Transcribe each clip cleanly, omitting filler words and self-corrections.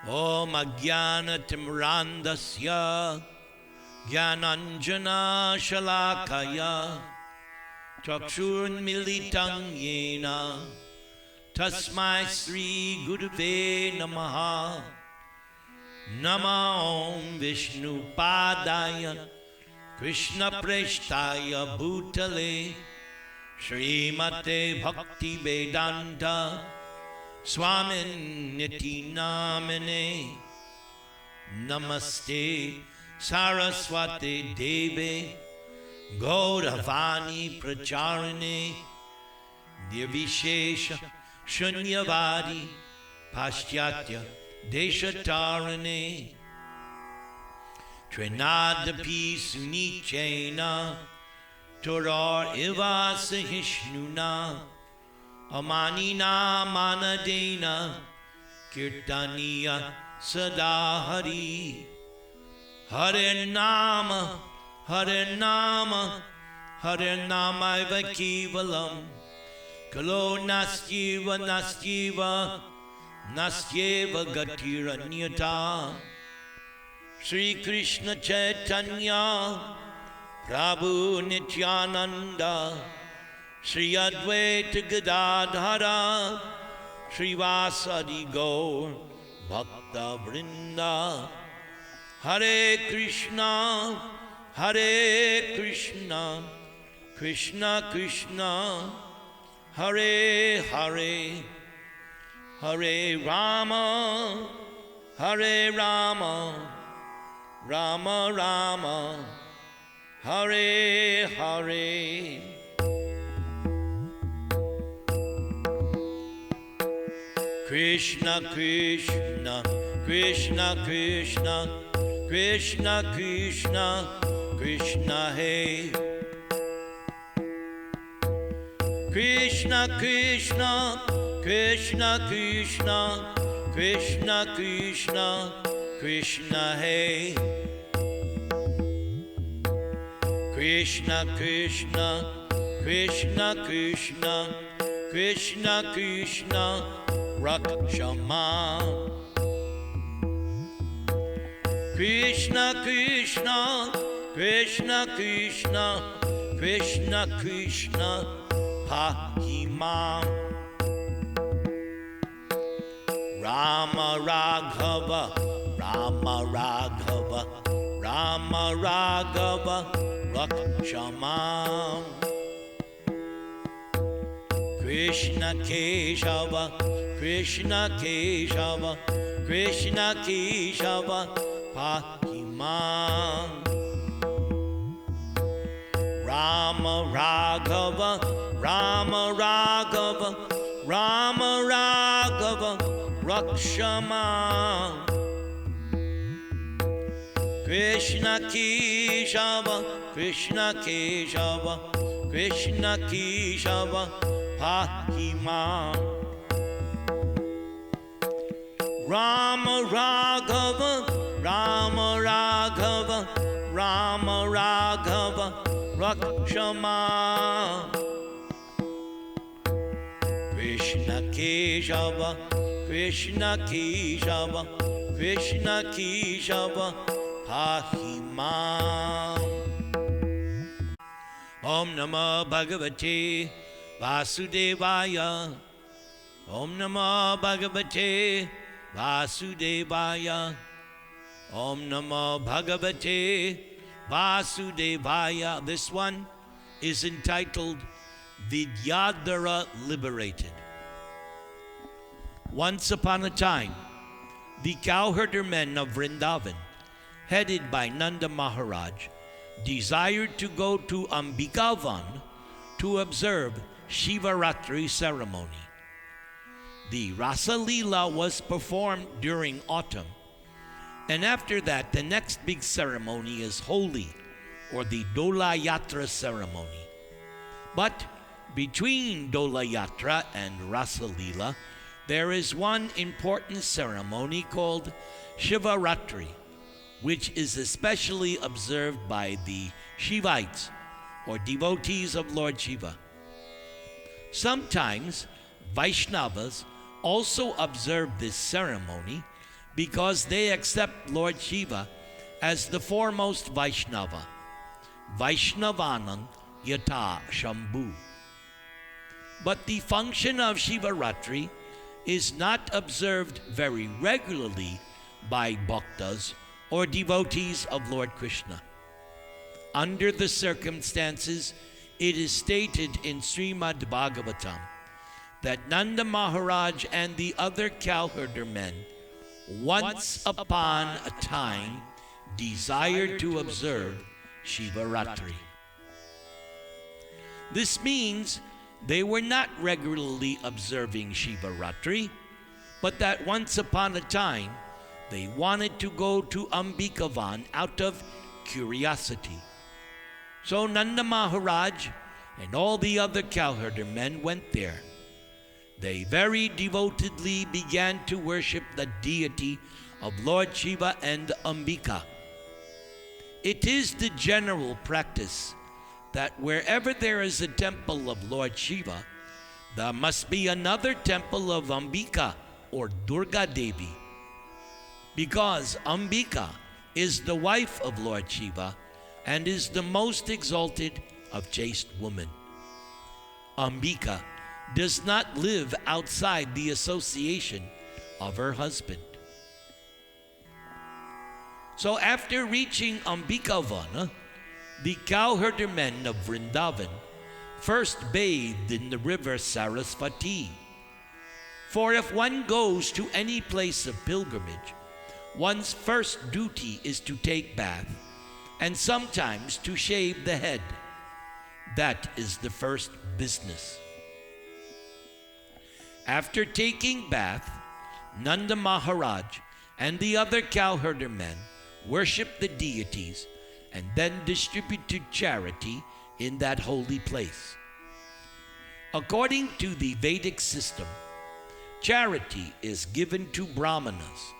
Om Ajnanatimrandasya Jnananjana Shalakaya Chakshurmilitam Yena Tasmai Sri Gurave Namaha. Nama Om Vishnu Padaya Krishna Preshtaya Bhutale Srimate Bhakti Vedanta Swamin Niti Namane. Namaste Saraswati Deve Gauravani Pracharane Nirvishesha Shunyavadi Paschatya Deshatarane Trinadapi Sunichena Toror Ivasahishnuna Amanina Manadena Kirtaniya Sadahari. Hare Nama Hare Nama Hare Nama Vakivalam Kalo Nastyeva Nastyeva Nastyeva Gatiranyata. Sri Krishna Chaitanya Prabhu Nityananda Sri Advaita Gadadhara Sri Vasadi Gaur Bhakta Vrinda. Hare Krishna Krishna Krishna Hare Hare, Hare Rama Rama Rama Hare Hare. Krishna Krishna Krishna Krishna Krishna Krishna Krishna Hey. Krishna Krishna Krishna Krishna Krishna Krishna Krishna Hey. Krishna Krishna Krishna Krishna Krishna Krishna Rakshama. Krishna Krishna Krishna Krishna Krishna Krishna Pahimam. Rama Raghava Rama Raghava Rama Raghava Rakshamam. Krishna Keshava Krishna Keshava Krishna Keshava Pahimam. Rama Raghava Rama Raghava Rama Raghava Rakshama. Krishna Keshava Krishna Keshava Krishna Keshava Pahimam. Rama Raghava Rama Raghava Rama Raghava Rakshama. Krishna Keshava Krishna Keshava Krishna Keshava Pahimam. Om Namah Bhagavate Vasudevaya. Om Namah Bhagavate Vasudevaya. Om Namah Bhagavate Vasudevaya. This one is entitled Vidyadhara Liberated. Once upon a time, the cowherder men of Vrindavan, headed by Nanda Maharaj, desired to go to Ambikavan to observe Shivaratri ceremony. The Rasa Lila was performed during autumn, and after that the next big ceremony is Holi, or the Dola Yatra ceremony. But between Dola Yatra and Rasa Lila, there is one important ceremony called Shivaratri, which is especially observed by the Shivites, or devotees of Lord Shiva. Sometimes Vaishnavas also observe this ceremony because they accept Lord Shiva as the foremost Vaishnava. Vaishnavanam Yata Shambhu. But the function of Shivaratri is not observed very regularly by bhaktas or devotees of Lord Krishna. Under the circumstances, it is stated in Srimad Bhagavatam that Nanda Maharaj and the other cowherder men once upon a time desired to observe Shivaratri. This means they were not regularly observing Shivaratri, but that once upon a time they wanted to go to Ambikavan out of curiosity. So Nanda Maharaj and all the other cowherder men went there. They very devotedly began to worship the deity of Lord Shiva and Ambika. It is the general practice that wherever there is a temple of Lord Shiva, there must be another temple of Ambika or Durga Devi, because Ambika is the wife of Lord Shiva and is the most exalted of chaste women. Ambika does not live outside the association of her husband. So after reaching Ambikavana, the cowherder men of Vrindavan first bathed in the river Sarasvati. For if one goes to any place of pilgrimage, one's first duty is to take bath and sometimes to shave the head. That is the first business. After taking bath, Nanda Maharaj and the other cowherder men worshiped the deities and then distributed charity in that holy place. According to the Vedic system, charity is given to Brahmanas.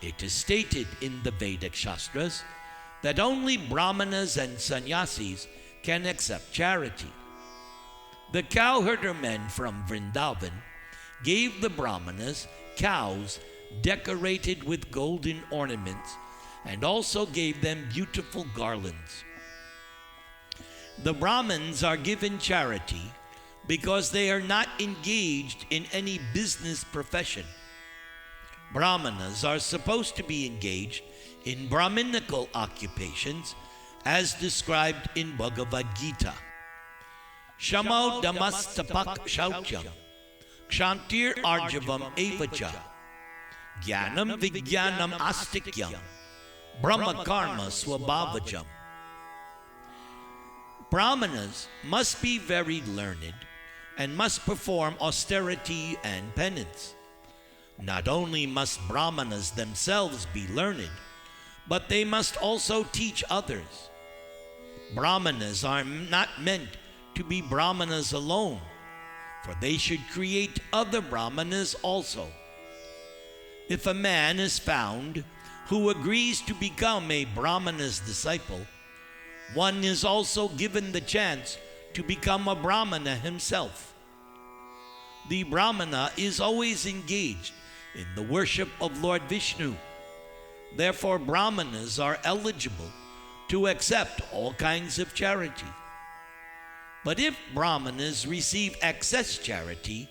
It is stated in the Vedic Shastras that only Brahmanas and sannyasis can accept charity. The cowherder men from Vrindavan gave the Brahmanas cows decorated with golden ornaments and also gave them beautiful garlands. The Brahmins are given charity because they are not engaged in any business profession. Brahmanas are supposed to be engaged in Brahminical occupations as described in Bhagavad Gita. Shamo damastapak shaucham, kshantir arjavam evacha, jnanam vijnanam astikyam, brahma karma swabhavajam. Brahmanas must be very learned and must perform austerity and penance. Not only must Brahmanas themselves be learned, but they must also teach others. Brahmanas are not meant to be Brahmanas alone, for they should create other Brahmanas also. If a man is found who agrees to become a Brahmana's disciple, one is also given the chance to become a Brahmana himself. The Brahmana is always engaged in the worship of Lord Vishnu. Therefore, Brahmanas are eligible to accept all kinds of charity. But if Brahmanas receive excess charity,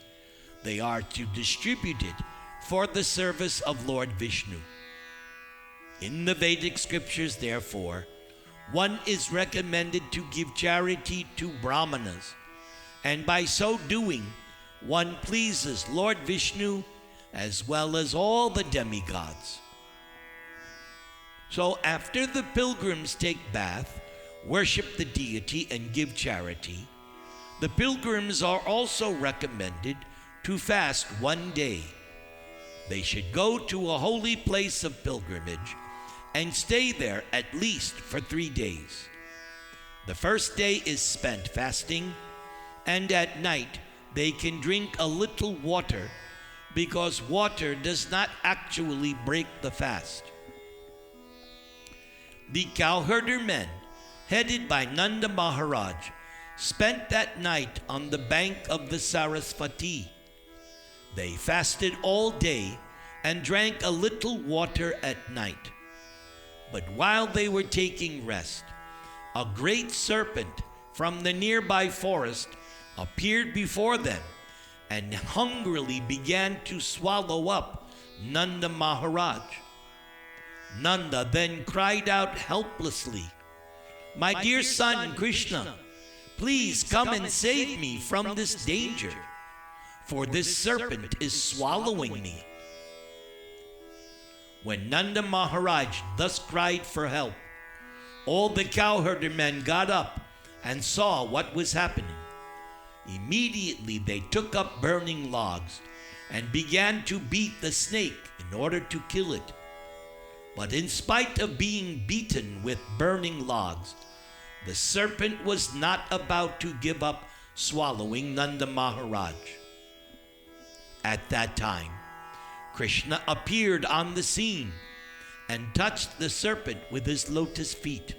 they are to distribute it for the service of Lord Vishnu. In the Vedic scriptures, therefore, one is recommended to give charity to Brahmanas, and by so doing, one pleases Lord Vishnu as well as all the demigods. So after the pilgrims take bath, worship the deity, and give charity, the pilgrims are also recommended to fast one day. They should go to a holy place of pilgrimage and stay there at least for 3 days. The first day is spent fasting, and at night they can drink a little water because water does not actually break the fast. The cowherder men, headed by Nanda Maharaj, spent that night on the bank of the Sarasvati. They fasted all day and drank a little water at night. But while they were taking rest, a great serpent from the nearby forest appeared before them and hungrily began to swallow up Nanda Maharaj. Nanda then cried out helplessly, "My dear son Krishna, please come and save me from this danger, for this serpent is swallowing me." When Nanda Maharaj thus cried for help, all the cowherder men got up and saw what was happening. Immediately they took up burning logs and began to beat the snake in order to kill it. But in spite of being beaten with burning logs, the serpent was not about to give up swallowing Nanda Maharaj. At that time, Krishna appeared on the scene and touched the serpent with his lotus feet.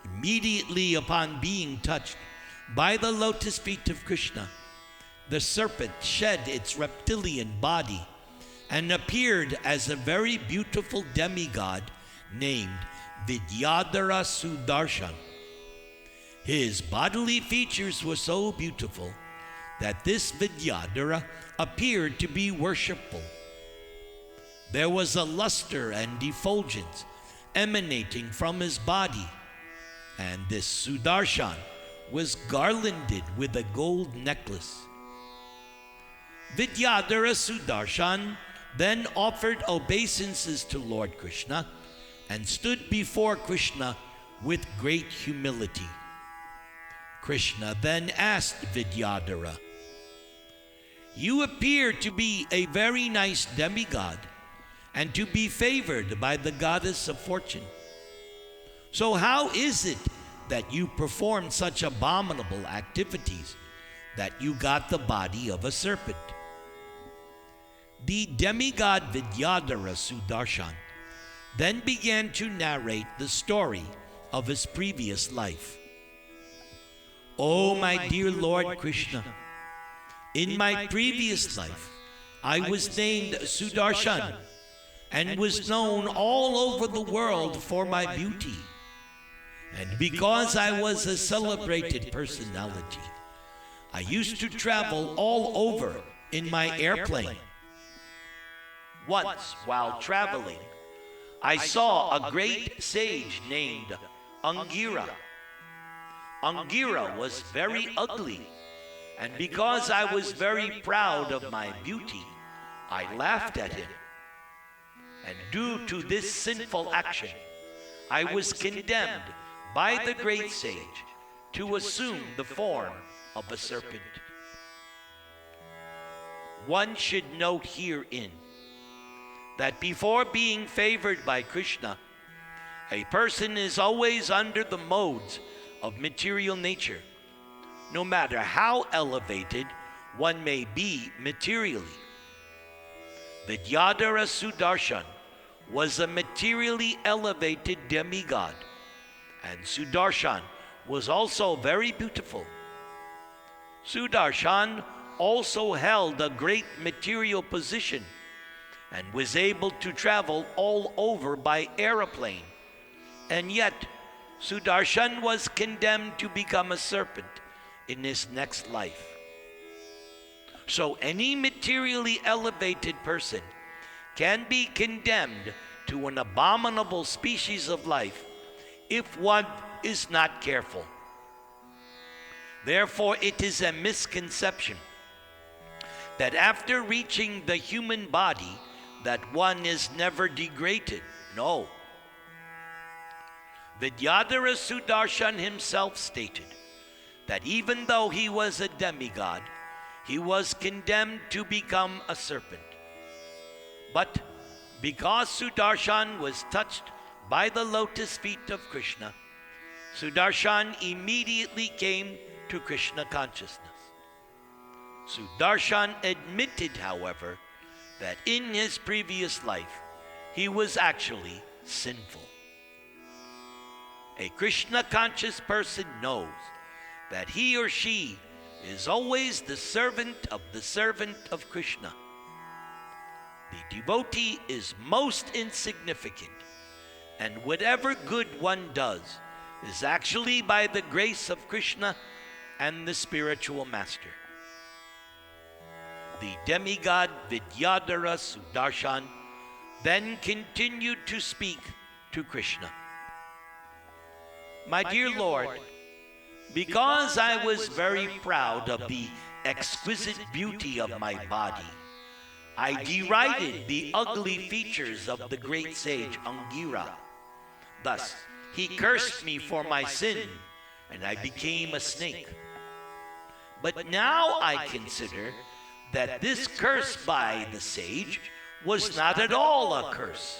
Immediately upon being touched by the lotus feet of Krishna, the serpent shed its reptilian body and appeared as a very beautiful demigod named Vidyadhara Sudarshan. His bodily features were so beautiful that this Vidyadhara appeared to be worshipful. There was a luster and effulgence emanating from his body, and this Sudarshan was garlanded with a gold necklace. Vidyadhara Sudarshan then offered obeisances to Lord Krishna and stood before Krishna with great humility. Krishna then asked Vidyadhara, "You appear to be a very nice demigod and to be favored by the goddess of fortune. So how is it that you perform such abominable activities that you got the body of a serpent?" The demigod Vidyadhara Sudarshan then began to narrate the story of his previous life. "Oh, my dear Lord Krishna, in my previous life, I was named Sudarshan and was known all over the world for my beauty. And because I was a celebrated personality, I used to travel all over in my airplane. Once, while traveling, I saw a great sage named Angira. Angira was very ugly, and because I was very proud of my beauty, I laughed at him. And due to this sinful action, I was condemned by the great sage to assume the form of a serpent." One should note herein that before being favored by Krishna, a person is always under the modes of material nature, no matter how elevated one may be materially. Vidyadhara Sudarshan was a materially elevated demigod, and Sudarshan was also very beautiful. Sudarshan also held a great material position and was able to travel all over by aeroplane. And yet, Sudarshan was condemned to become a serpent in his next life. So any materially elevated person can be condemned to an abominable species of life if one is not careful. Therefore, it is a misconception that after reaching the human body, that one is never degraded. No. Vidyadhara Sudarshan himself stated that even though he was a demigod, he was condemned to become a serpent. But because Sudarshan was touched by the lotus feet of Krishna, Sudarshan immediately came to Krishna consciousness. Sudarshan admitted, however, that in his previous life, he was actually sinful. A Krishna-conscious person knows that he or she is always the servant of Krishna. The devotee is most insignificant, and whatever good one does is actually by the grace of Krishna and the spiritual master. The demigod Vidyadhara Sudarshan then continued to speak to Krishna. My dear Lord, because I was very proud of the exquisite beauty of my body, I derided the ugly features of the great sage Angira. Thus, he cursed me for my sin, and I became a snake. But now I consider that this curse by the sage was not at all a curse.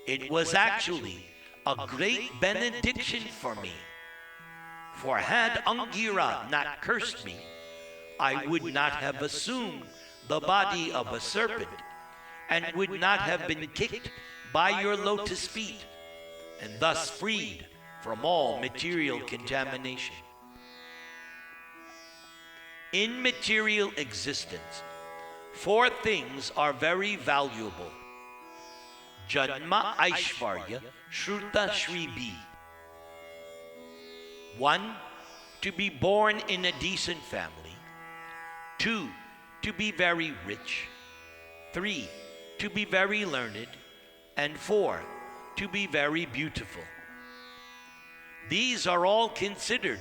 It was actually a great benediction for me. For had Angira not cursed me, I would not have assumed the body of a serpent, and would not have been kicked by your lotus feet, and thus freed from all material contamination. In material existence, 4 things are very valuable: Janma Aishvarya Shruta Shribi. 1. To be born in a decent family. 2. To be very rich. 3. To be very learned. And 4. To be very beautiful. These are all considered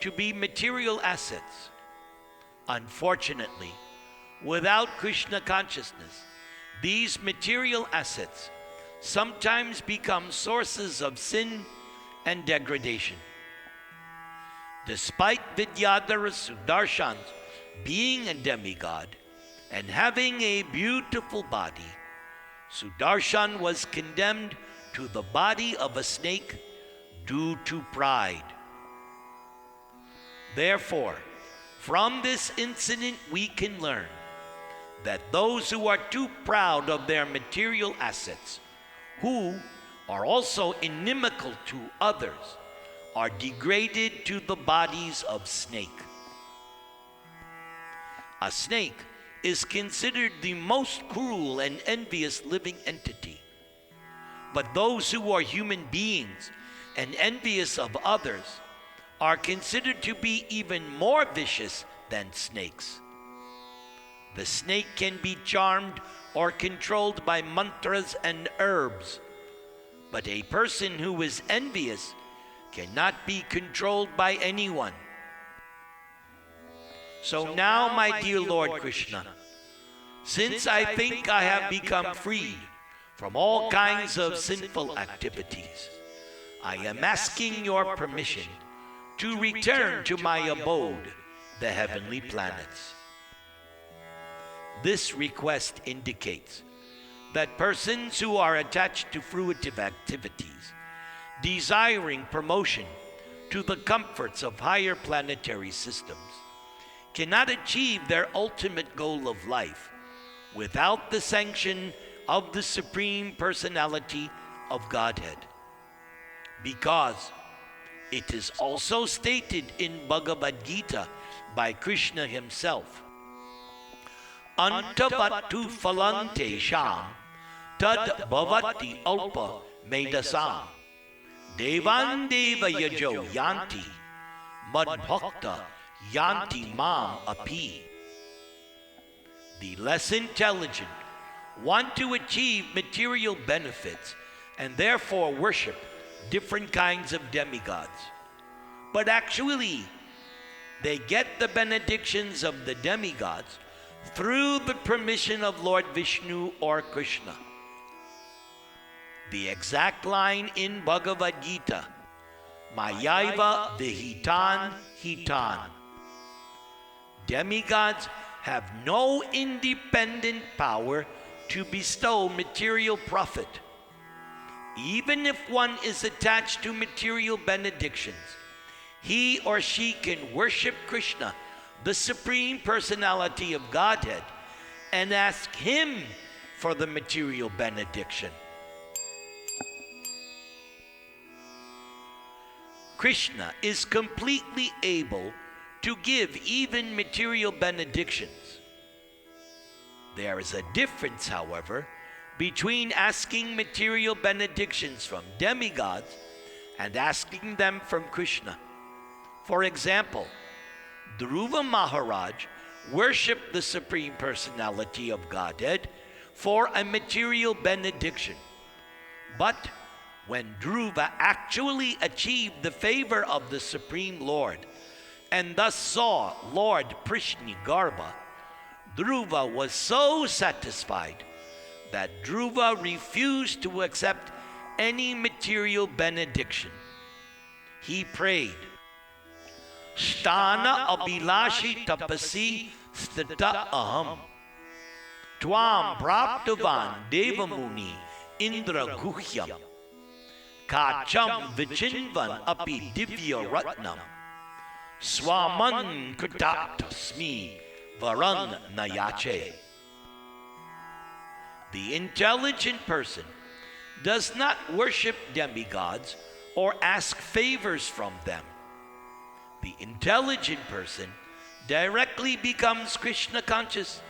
to be material assets. Unfortunately, without Krishna consciousness, these material assets sometimes become sources of sin and degradation. Despite Vidyadhara Sudarshan's being a demigod and having a beautiful body, Sudarshan was condemned to the body of a snake due to pride. Therefore, from this incident we can learn that those who are too proud of their material assets, who are also inimical to others, are degraded to the bodies of snake. A snake is considered the most cruel and envious living entity. But those who are human beings and envious of others are considered to be even more vicious than snakes. The snake can be charmed or controlled by mantras and herbs, but a person who is envious cannot be controlled by anyone. So now, my dear Lord Krishna, since I think I have become freed from all kinds of sinful activities, I am asking your permission to return to my abode, the heavenly planets. This request indicates that persons who are attached to fruitive activities, desiring promotion to the comforts of higher planetary systems, cannot achieve their ultimate goal of life without the sanction of the Supreme Personality of Godhead. Because it is also stated in Bhagavad Gita by Krishna himself, Antavattu phalante sham tad bhavati alpa medasam devan deva yajo yanti madbhakta yanti mam api. The less intelligent want to achieve material benefits and therefore worship different kinds of demigods. But actually, they get the benedictions of the demigods through the permission of Lord Vishnu or Krishna. The exact line in Bhagavad Gita, Mayaiva vihitan hitan. Demigods have no independent power to bestow material profit. Even if one is attached to material benedictions, he or she can worship Krishna, the Supreme Personality of Godhead, and ask him for the material benediction. Krishna is completely able to give even material benedictions. There is a difference, however, between asking material benedictions from demigods and asking them from Krishna. For example, Dhruva Maharaj worshipped the Supreme Personality of Godhead for a material benediction. But when Dhruva actually achieved the favor of the Supreme Lord and thus saw Lord Prishnigarbha, Dhruva was so satisfied that Dhruva refused to accept any material benediction. He prayed, Sthana abhilashi tapasi sthita aham Tvam praptavan devamuni indra guhyam Kacham vichinvan api divya ratnam Swaman kutatasmi varan nayache. The intelligent person does not worship demigods or ask favors from them. The intelligent person directly becomes Krishna conscious.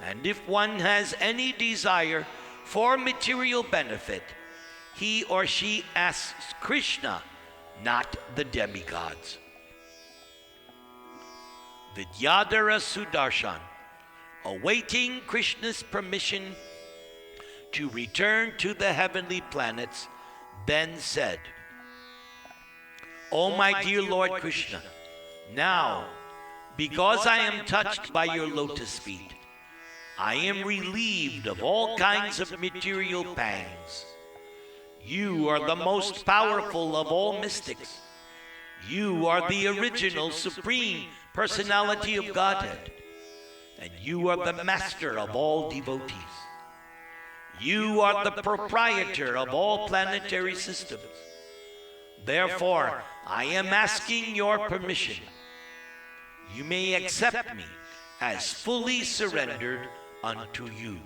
And if one has any desire for material benefit, he or she asks Krishna, not the demigods. Vidyadhara Sudarshan, awaiting Krishna's permission to return to the heavenly planets, then said, O my dear Lord Krishna, now, because I am touched by your lotus feet, I am relieved of all kinds of material pangs. You are the most powerful of all mystics. You are the original Supreme Personality of Godhead, and you are the master of all devotees. You are the proprietor of all planetary systems. Therefore, I am asking your permission. You may accept me as fully surrendered unto you.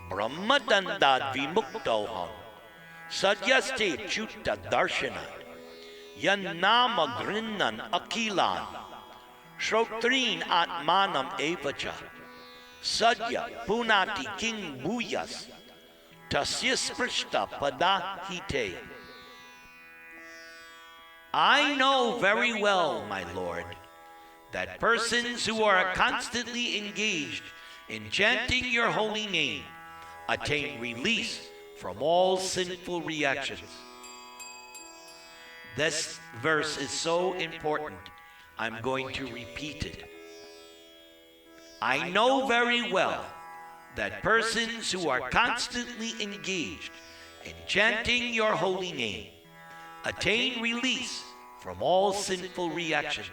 Brahmadandad vimuktoham sadyaste chutta darshanat yan nama grinnan akilan shrotrin atmanam evacha sadya punati king bhuyas tasya sprishta padahite. I know very well, my Lord, that persons who are constantly engaged in chanting your holy name attain release from all sinful reactions. This verse is so important, I'm going to repeat it. I know very well that persons who are constantly engaged in chanting your holy name attain release from all sinful reactions.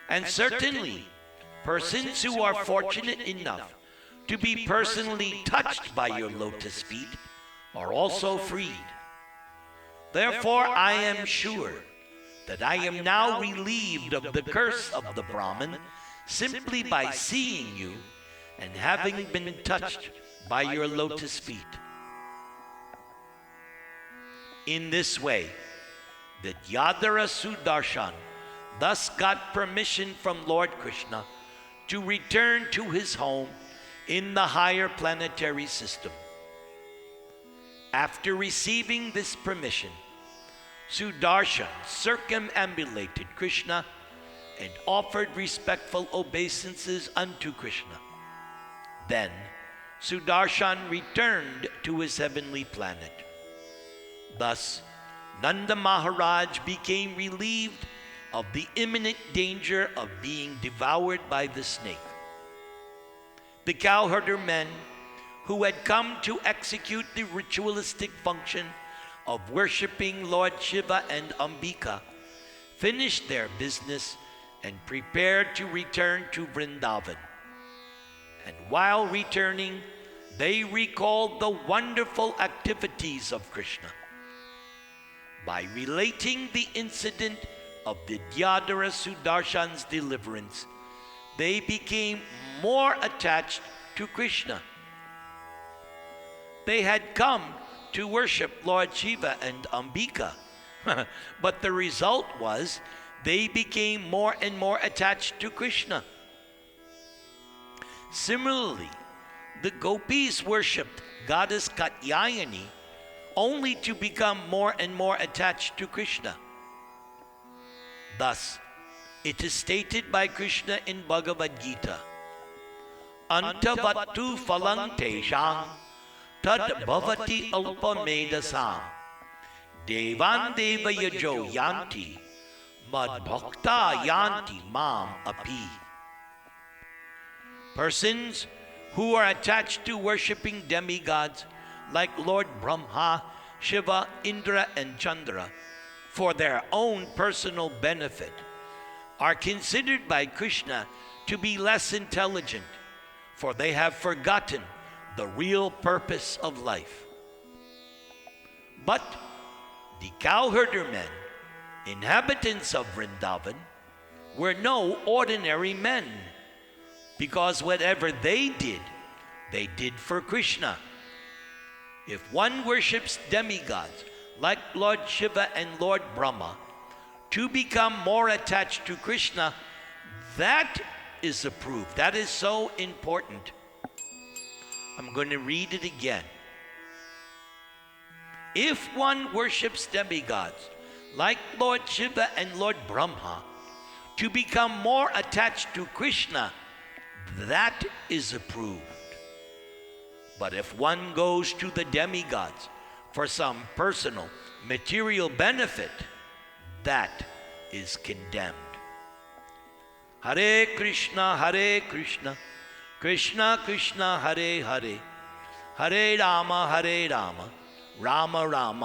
And certainly, persons who are fortunate enough to be personally touched by your lotus feet are also freed. Therefore, I am sure that I am now relieved of the curse of the Brahmin simply by seeing you and having been touched by your lotus feet. In this way, Vidyadhara Sudarshan thus got permission from Lord Krishna to return to his home in the higher planetary system. After receiving this permission, Sudarshan circumambulated Krishna and offered respectful obeisances unto Krishna. Then Sudarshan returned to his heavenly planet. Thus, Nanda Maharaj became relieved of the imminent danger of being devoured by the snake. The cowherder men who had come to execute the ritualistic function of worshipping Lord Shiva and Ambika finished their business and prepared to return to Vrindavan. And while returning, they recalled the wonderful activities of Krishna. By relating the incident of Vidyadhara Sudarshan's deliverance, they became more attached to Krishna. They had come to worship Lord Shiva and Ambika, but the result was they became more and more attached to Krishna. Similarly, the gopis worshipped goddess Katyayani only to become more and more attached to Krishna. Thus, it is stated by Krishna in Bhagavad Gita, Antavattu phalang tesham tad bhavati alpamedasam devan devayajo yanti mad bhakta yanti mam api. Persons who are attached to worshipping demigods like Lord Brahma, Shiva, Indra, and Chandra for their own personal benefit are considered by Krishna to be less intelligent, for they have forgotten the real purpose of life. But the cowherder men, inhabitants of Vrindavan, were no ordinary men, because whatever they did for Krishna. If one worships demigods like Lord Shiva and Lord Brahma to become more attached to Krishna, that is approved. That is so important. I'm going to read it again. If one worships demigods like Lord Shiva and Lord Brahma to become more attached to Krishna, that is approved. But if one goes to the demigods for some personal material benefit, that is condemned. Hare Krishna, Krishna Krishna, Hare Hare, Hare Rama, Rama Rama.